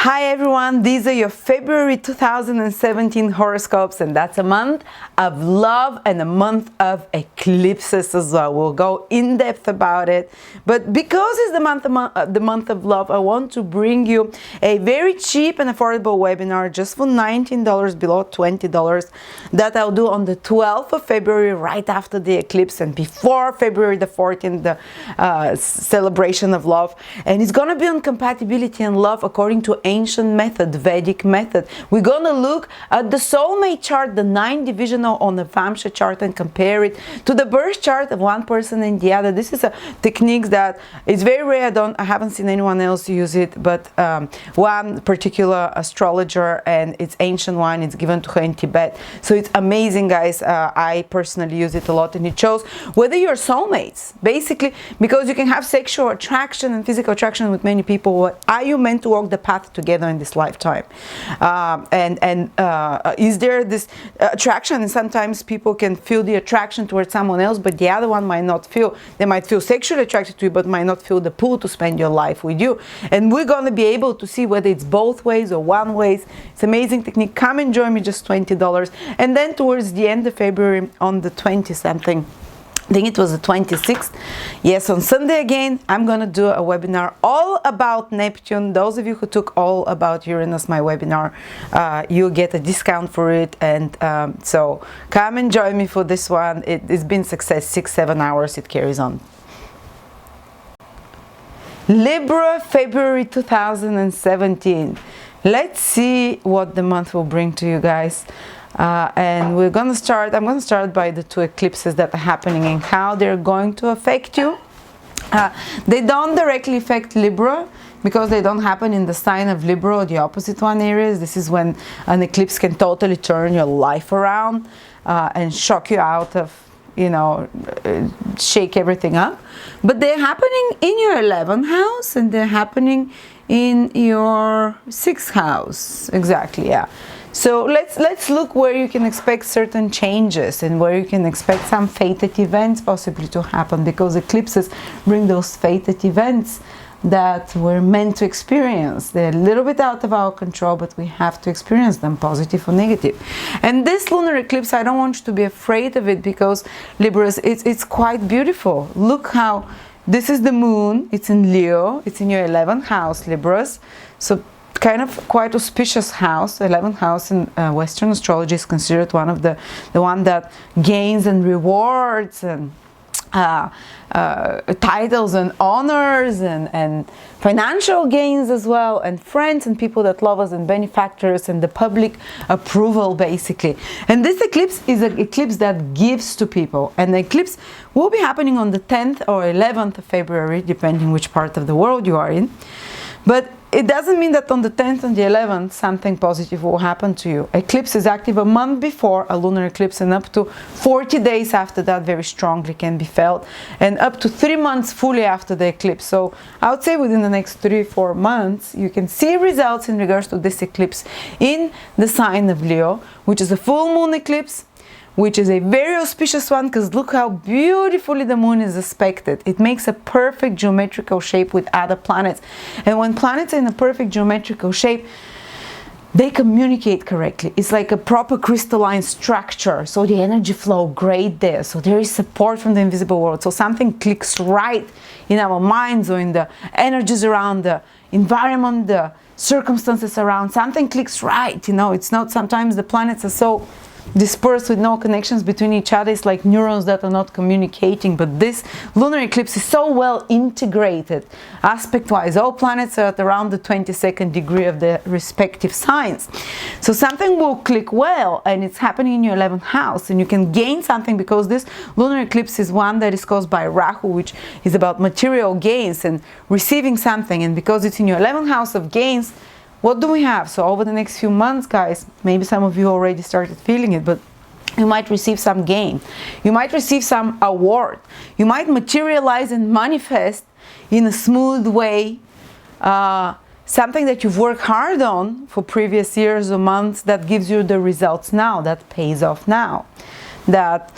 Hi everyone, these are your February 2017 horoscopes, and that's a month of love and a month of eclipses as well. We'll go in depth about it, but because it's the month of love, I want to bring you a very cheap and affordable webinar just for $19, below $20, that I'll do on the 12th of February, right after the eclipse and before February the 14th, the celebration of love. And it's gonna be on compatibility and love according to ancient method, Vedic method. We're gonna look at the soulmate chart, the 9 divisional on the Vamsha chart, and compare it to the birth chart of one person and the other. This is a technique that is very rare. I haven't seen anyone else use it, but one particular astrologer, and it's ancient one. It's given to her in Tibet, so it's amazing, guys. I personally use it a lot, and it shows whether you're soulmates, basically, because you can have sexual attraction and physical attraction with many people. Are you meant to walk the path together in this lifetime? Is there this attraction? And sometimes people can feel the attraction towards someone else, but the other one might not feel. They might feel sexually attracted to you, but might not feel the pull to spend your life with you. And we're going to be able to see whether it's both ways or one ways. It's an amazing technique. Come and join me, just $20. And then towards the end of February, on the 20-something, I think it was the 26th. Yes, on Sunday again, I'm going to do a webinar all about Neptune. Those of you who took all about Uranus, my webinar, you'll get a discount for it. And so come and join me for this one. It's been success, 6-7 hours it carries on. Libra February 2017. Let's see what the month will bring to you guys. And I'm going to start by the 2 eclipses that are happening and how they're going to affect you. They don't directly affect Libra because they don't happen in the sign of Libra or the opposite one, Aries. This is when an eclipse can totally turn your life around and shock you out of, shake everything up. But they're happening in your 11th house, and they're happening in your 6th house. Exactly, yeah. So let's look where you can expect certain changes and where you can expect some fated events possibly to happen, because eclipses bring those fated events that we're meant to experience. They're a little bit out of our control, but we have to experience them, positive or negative. And this lunar eclipse, I don't want you to be afraid of it, because Libras, it's quite beautiful. Look how this is the moon. It's in Leo. It's in your 11th house, Libras. So kind of quite auspicious house. 11th house in Western astrology is considered one of the one that gains and rewards and titles and honors and financial gains as well, and friends and people that love us and benefactors and the public approval, basically. And this eclipse is an eclipse that gives to people, and the eclipse will be happening on the 10th or 11th of February, depending which part of the world you are in. But it doesn't mean that on the 10th and the 11th something positive will happen to you. Eclipse is active a month before a lunar eclipse, and up to 40 days after that very strongly can be felt, and up to 3 months fully after the eclipse. So I would say within the next 3-4 months you can see results in regards to this eclipse in the sign of Leo, which is a full moon eclipse, which is a very auspicious one, because look how beautifully the moon is aspected. It makes a perfect geometrical shape with other planets. And when planets are in a perfect geometrical shape, they communicate correctly. It's like a proper crystalline structure. So the energy flow great there. So there is support from the invisible world. So something clicks right in our minds or in the energies around the environment, the circumstances around. Something clicks right. It's not, sometimes the planets are so dispersed with no connections between each other. It's like neurons that are not communicating. But this lunar eclipse is so well integrated aspect wise. All planets are at around the 22nd degree of their respective signs, so something will click well, and it's happening in your 11th house, and you can gain something, because this lunar eclipse is one that is caused by Rahu, which is about material gains and receiving something. And because it's in your 11th house of gains, what do we have? So over the next few months, guys, maybe some of you already started feeling it, but you might receive some gain. You might receive some award. You might materialize and manifest in a smooth way something that you've worked hard on for previous years or months, that gives you the results now, that pays off now, that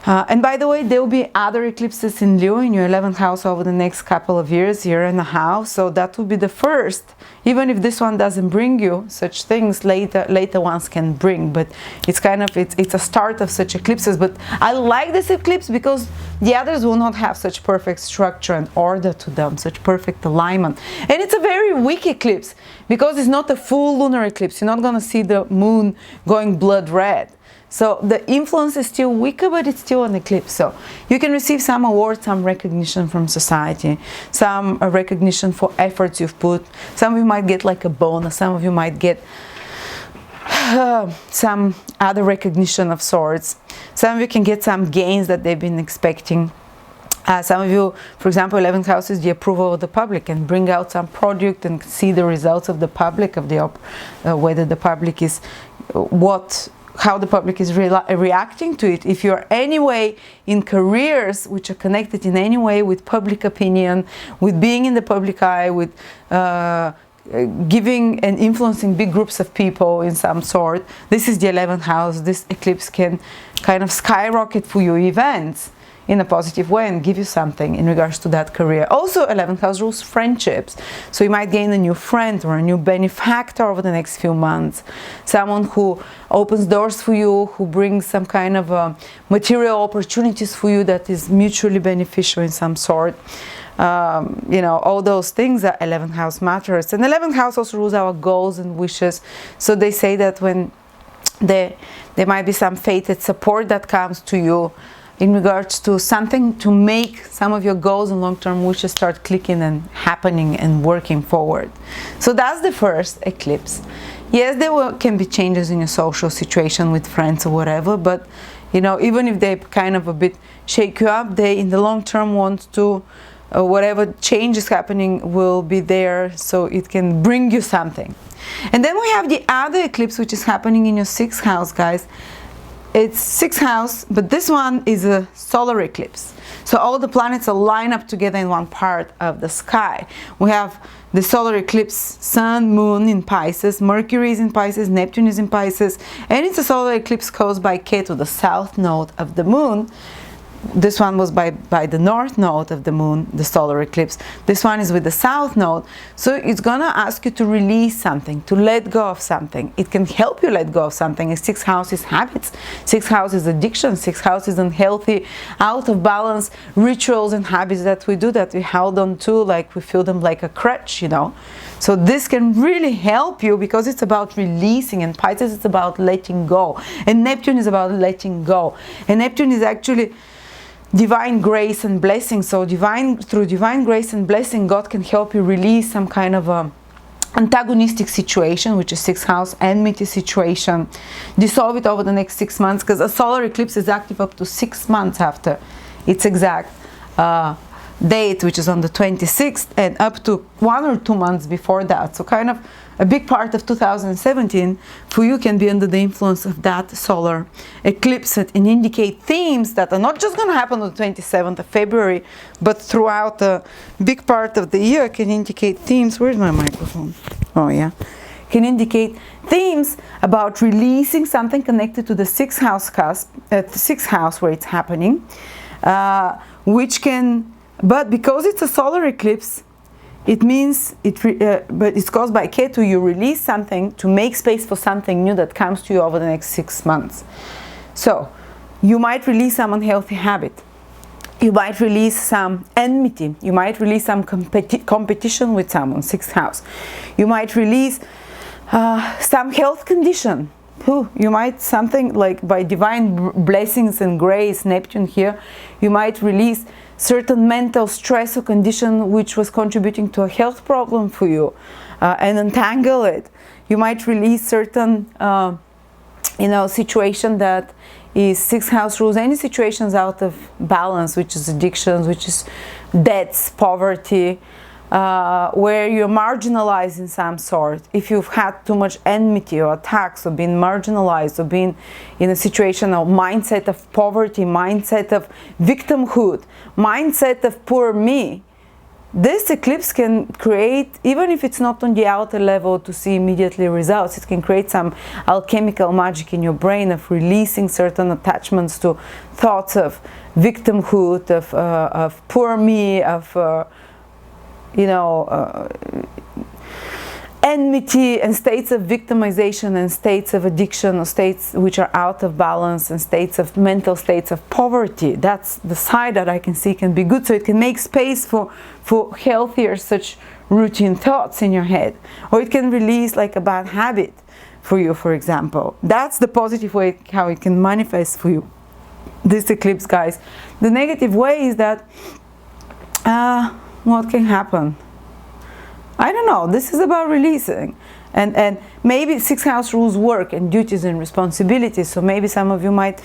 And by the way, there will be other eclipses in Leo in your 11th house over the next couple of years, year and a half. So that will be the first. Even if this one doesn't bring you such things, later ones can bring. But it's kind of it's a start of such eclipses. But I like this eclipse because the others will not have such perfect structure and order to them, such perfect alignment. And it's a very weak eclipse because it's not a full lunar eclipse. You're not going to see the moon going blood red. So the influence is still weaker, but it's still an eclipse. So you can receive some awards, some recognition from society, some recognition for efforts you've put. Some of you might get like a bonus. Some of you might get some other recognition of sorts. Some of you can get some gains that they've been expecting. Some of you, for example, 11th house is the approval of the public and bring out some product and see the results of the public, of the whether the public is how the public is reacting to it. If you're anyway in careers which are connected in any way with public opinion, with being in the public eye, with giving and influencing big groups of people in some sort, this is the 11th house. This eclipse can kind of skyrocket for your events in a positive way and give you something in regards to that career. Also, 11th house rules friendships. So you might gain a new friend or a new benefactor over the next few months. Someone who opens doors for you, who brings some kind of material opportunities for you that is mutually beneficial in some sort. You know, all those things are 11th house matters. And 11th house also rules our goals and wishes. So they say that when there might be some fated support that comes to you in regards to something to make some of your goals and long-term wishes start clicking and happening and working forward. So that's the first eclipse. Yes, there can be changes in your social situation with friends or whatever, but you know, even if they kind of a bit shake you up, they in the long term want to whatever change is happening will be there, so it can bring you something. And then we have the other eclipse which is happening in your 6th house, guys. It's 6th house, but this one is a solar eclipse. So all the planets are lined up together in one part of the sky. We have the solar eclipse, Sun, Moon in Pisces, Mercury is in Pisces, Neptune is in Pisces, and it's a solar eclipse caused by Ketu, the south node of the moon. This one was by the north node of the moon, the solar eclipse. This one is with the south node. So it's gonna ask you to release something, to let go of something. It can help you let go of something. 6th house is habits, 6th house is addiction, 6th house is unhealthy, out of balance rituals and habits that we do, that we held on to, like we feel them like a crutch, you know. So this can really help you because it's about releasing, and Pisces is about letting go, and Neptune is about letting go. And Neptune is actually divine grace and blessing. So through divine grace and blessing, God can help you release some kind of antagonistic situation, which is 6th house, enmity situation, dissolve it over the next 6 months, because a solar eclipse is active up to 6 months after its exact date, which is on the 26th, and up to 1 or 2 months before that. So kind of a big part of 2017 for you can be under the influence of that solar eclipse and indicate themes that are not just going to happen on the 27th of February, but throughout a big part of the year can indicate themes. Where's my microphone? Oh yeah. Can indicate themes about releasing something connected to the 6th house cusp, the 6th house where it's happening, which can, but because it's a solar eclipse, it means but it's caused by Ketu. You release something to make space for something new that comes to you over the next 6 months. So you might release some unhealthy habit. You might release some enmity. You might release some competition with someone, 6th house. You might release some health condition. You might, something like by divine blessings and grace, Neptune here, you might release certain mental stress or condition which was contributing to a health problem for you, and untangle it. You might release certain situation that is 6th house rules, any situations out of balance, which is addictions, which is debts, poverty, where you're marginalized in some sort. If you've had too much enmity or attacks, or been marginalized, or been in a situation of mindset of poverty, mindset of victimhood, mindset of poor me, this eclipse can create, even if it's not on the outer level to see immediately results, it can create some alchemical magic in your brain of releasing certain attachments to thoughts of victimhood, of poor me, of enmity, and states of victimization, and states of addiction, or states which are out of balance, and mental states of poverty. That's the side that I can see can be good. So it can make space for healthier such routine thoughts in your head, or it can release like a bad habit for you, for example. That's the positive way how it can manifest for you, this eclipse, guys. The negative way is that what can happen? I don't know. This is about releasing, and maybe sixth house rules work and duties and responsibilities. So maybe some of you might,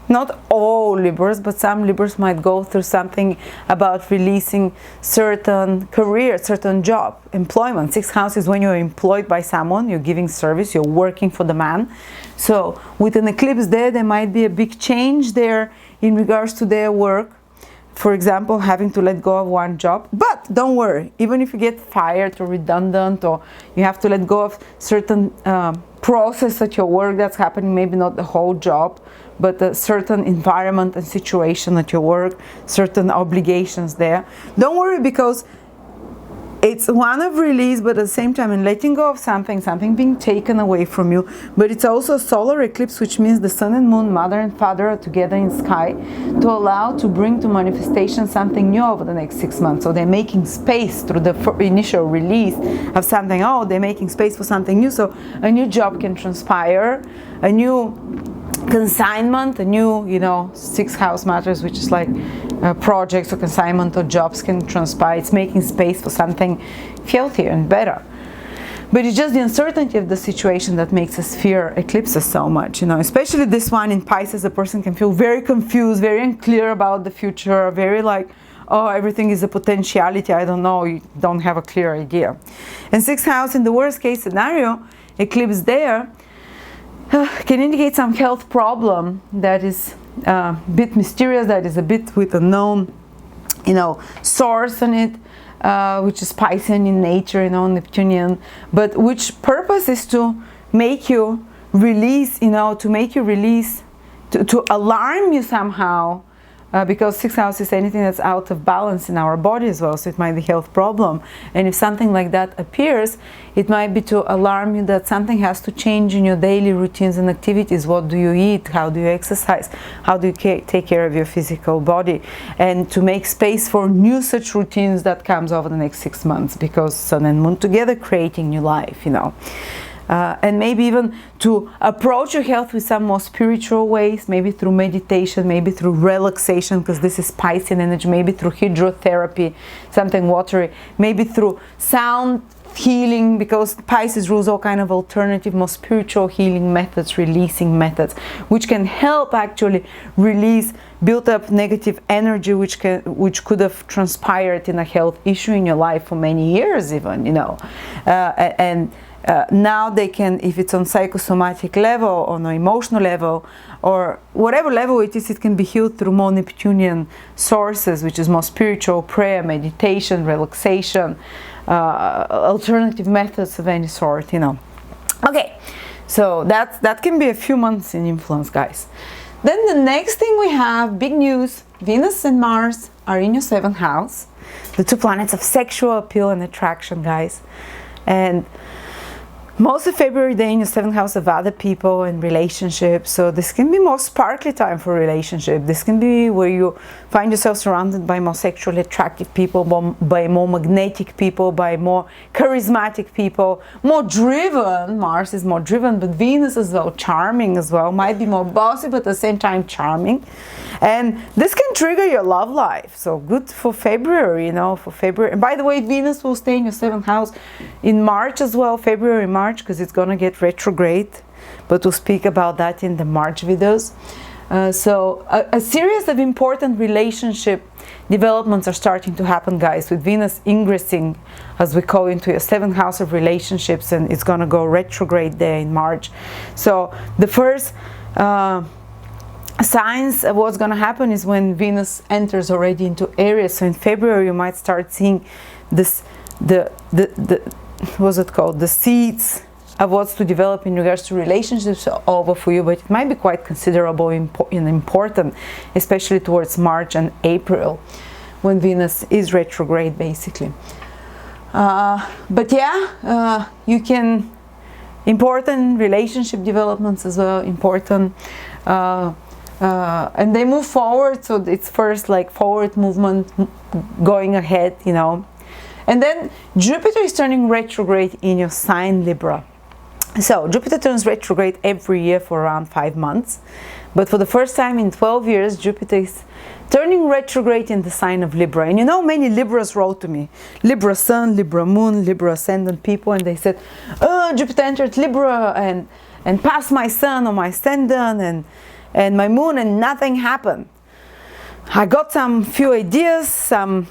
not all Libras, but some Libras might go through something about releasing certain career, certain job, employment. Sixth house is when you're employed by someone, you're giving service, you're working for the man. So with an eclipse there might be a big change there in regards to their work. For example, having to let go of one job. But don't worry, even if you get fired or redundant, or you have to let go of certain process at your work that's happening, maybe not the whole job, but a certain environment and situation at your work, certain obligations there. Don't worry, because it's one of release, but at the same time in letting go of something being taken away from you. But it's also a solar eclipse, which means the sun and moon, mother and father, are together in sky to allow to bring to manifestation something new over the next 6 months. So they're making space through the initial release of something. Oh, they're making space for something new. So a new job can transpire, a new consignment, a new, sixth house matters, which is like projects or consignment or jobs can transpire. It's making space for something healthier and better. But it's just the uncertainty of the situation that makes us fear eclipses so much, especially this one in Pisces. A person can feel very confused, very unclear about the future, very like, oh, everything is a potentiality, I don't know, you don't have a clear idea. And sixth house, in the worst case scenario, eclipse there can indicate some health problem that is a bit mysterious, that is a bit with a known, source on it, which is Piscean in nature, Neptunian, but which purpose is to make you release, to alarm you somehow, because sixth house is anything that's out of balance in our body as well, so it might be a health problem. And if something like that appears, it might be to alarm you that something has to change in your daily routines and activities. What do you eat? How do you exercise? How do you take care of your physical body? And to make space for new such routines that comes over the next 6 months, because sun and moon together creating new life, and maybe even to approach your health with some more spiritual ways, maybe through meditation, maybe through relaxation, because this is Piscean energy, maybe through hydrotherapy, something watery, maybe through sound healing, because Pisces rules all kind of alternative, more spiritual healing methods, releasing methods, which can help actually release built up negative energy, which could have transpired in a health issue in your life for many years even, now they can, if it's on psychosomatic level, on an emotional level, or whatever level it is, it can be healed through more Neptunian sources, which is more spiritual, prayer, meditation, relaxation, alternative methods of any sort, Okay, so that can be a few months in influence, guys. Then the next thing we have, big news, Venus and Mars are in your 7th house, the 2 planets of sexual appeal and attraction, guys. And most of February they're in your 7th house of other people and relationships, so this can be more sparkly time for a relationship. This can be where you find yourself surrounded by more sexually attractive people, by more magnetic people, by more charismatic people, more driven. Mars is more driven, but Venus as well, charming as well, might be more bossy but at the same time charming. And this can trigger your love life, so good for February, for February. And by the way, Venus will stay in your 7th house in March as well, February, March, because it's gonna get retrograde, but we'll speak about that in the March videos. So a series of important relationship developments are starting to happen, guys, with Venus ingressing, as we call, into your 7th house of relationships, and it's gonna go retrograde there in March. So the first signs of what's going to happen is when Venus enters already into Aries. So in February you might start seeing this, the what's it called, the seeds of what's to develop in regards to relationships over for you, but it might be quite considerable and important, especially towards March and April when Venus is retrograde basically. But yeah, you can, important relationship developments as well, important, and they move forward, so it's first like forward movement, going ahead, you know. And then Jupiter is turning retrograde in your sign Libra. So Jupiter turns retrograde every year for around 5 months, but for the first time in 12 years Jupiter is turning retrograde in the sign of Libra. And you know, many Libras wrote to me, Libra Sun, Libra Moon, Libra Ascendant people, and they said, oh, Jupiter entered Libra and passed my Sun or my Ascendant and my Moon, and nothing happened. I got some few ideas, some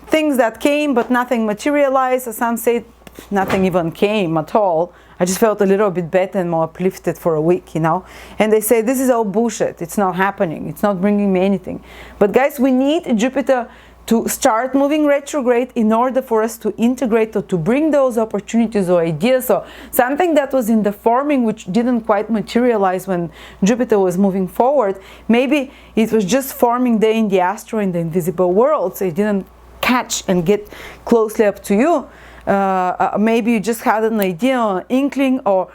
things that came, but nothing materialized, or some said nothing even came at all. I just felt a little bit better and more uplifted for a week, you know. And they say, this is all bullshit. It's not happening. It's not bringing me anything. But guys, we need Jupiter to start moving retrograde in order for us to integrate or to bring those opportunities or ideas or something that was in the forming which didn't quite materialize when Jupiter was moving forward. Maybe it was just forming there in the astro, in the invisible world, so it didn't catch and get closely up to you. Maybe you just had an idea or an inkling or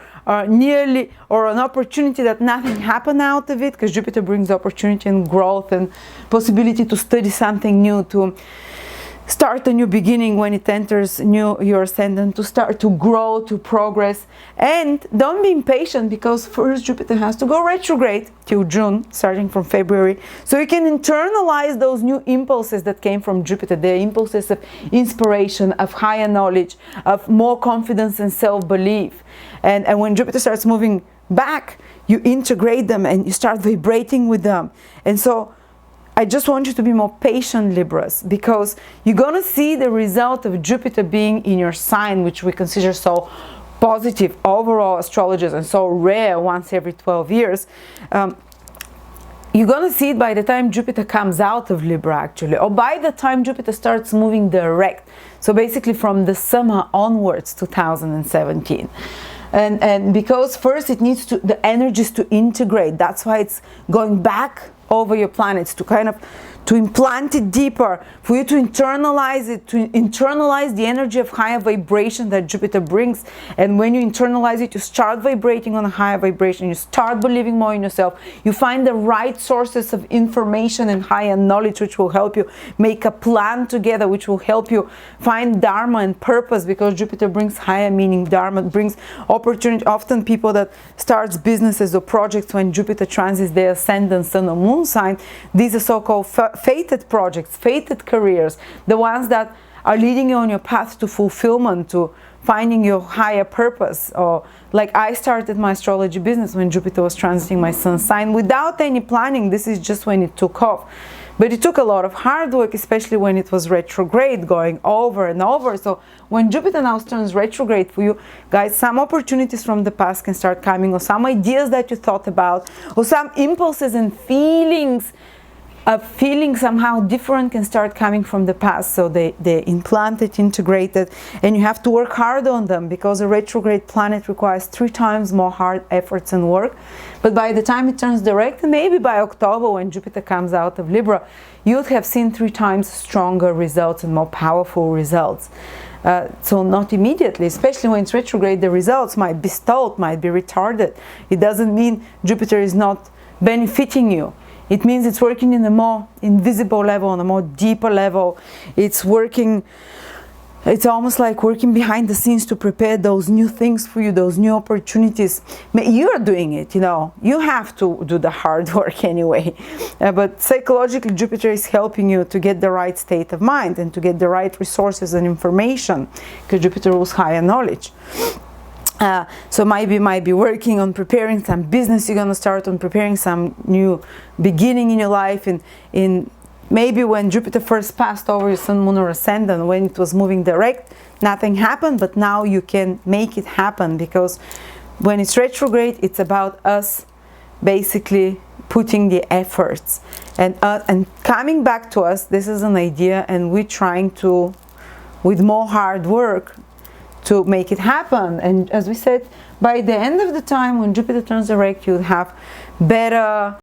nearly, or an opportunity that nothing happened out of it, because Jupiter brings opportunity and growth and possibility to study something new, to start a new beginning when it enters your ascendant, to start to grow, to progress. And don't be impatient, because first Jupiter has to go retrograde till June, starting from February, so you can internalize those new impulses that came from Jupiter, the impulses of inspiration, of higher knowledge, of more confidence and self-belief. And when Jupiter starts moving back, you integrate them and you start vibrating with them. And so I just want you to be more patient, Libras, because you're going to see the result of Jupiter being in your sign, which we consider so positive overall astrologers and so rare once every 12 years. You're going to see it by the time Jupiter comes out of Libra, actually, or by the time Jupiter starts moving direct. So basically from the summer onwards, 2017. And because first it needs to, the energies to integrate. That's why it's going back over your planets to kind of to implant it deeper, for you to internalize it, to internalize the energy of higher vibration that Jupiter brings. And when you internalize it, you start vibrating on a higher vibration, you start believing more in yourself, you find the right sources of information and higher knowledge which will help you make a plan together, which will help you find Dharma and purpose, because Jupiter brings higher meaning. Dharma brings opportunity. Often people that starts businesses or projects when Jupiter transits their ascendant, sun or moon sign, these are so-called fated projects, fated careers, the ones that are leading you on your path to fulfillment, to finding your higher purpose. Or like I started my astrology business when Jupiter was transiting my sun sign without any planning. This is just when it took off. But it took a lot of hard work, especially when it was retrograde, going over and over. So when Jupiter now turns retrograde for you, guys, some opportunities from the past can start coming, or some ideas that you thought about, or some impulses and feelings of feeling somehow different can start coming from the past. So they implanted, integrated, and you have to work hard on them, because a retrograde planet requires 3 times more hard efforts and work. But by the time it turns direct, and maybe by October when Jupiter comes out of Libra, you'll have seen 3 times stronger results and more powerful results. So not immediately, especially when it's retrograde, the results might be stalled, might be retarded. It doesn't mean Jupiter is not benefiting you. It means it's working in a more invisible level, on a more deeper level. It's working, it's almost like working behind the scenes to prepare those new things for you, those new opportunities. You are doing it, you know. You have to do the hard work anyway. But psychologically, Jupiter is helping you to get the right state of mind and to get the right resources and information, because Jupiter rules higher knowledge. So might be working on preparing some business you're going to start, on preparing some new beginning in your life. In maybe when Jupiter first passed over your sun, moon or ascendant, when it was moving direct, nothing happened, but now you can make it happen, because when it's retrograde, it's about us basically putting the efforts and coming back to us. This is an idea, and we're trying to, with more hard work, to make it happen. And as we said, by the end of the time when Jupiter turns direct, you would have better,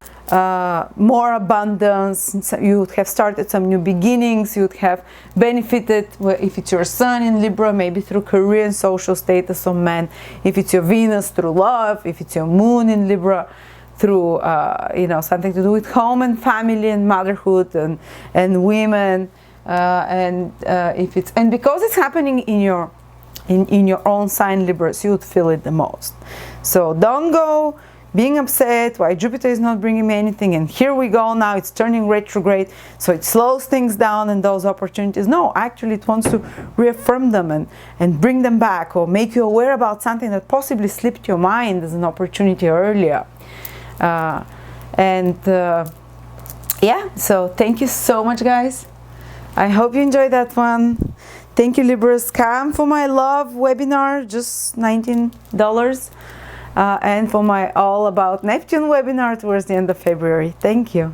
more abundance. You would have started some new beginnings. You would have benefited, if it's your sun in Libra, maybe through career and social status of men. If it's your Venus, through love. If it's your moon in Libra, through you know, something to do with home and family and motherhood and women. If it's, and because it's happening in your own sign, Libra, so you would feel it the most. So don't go being upset why Jupiter is not bringing me anything, and here we go, now it's turning retrograde, so it slows things down and those opportunities. No, actually it wants to reaffirm them and bring them back, or make you aware about something that possibly slipped your mind as an opportunity earlier. Yeah, so thank you so much, guys. I hope you enjoyed that one. Thank you, Libras. Come for my love webinar, just $19. And for my all about Neptune webinar towards the end of February. Thank you.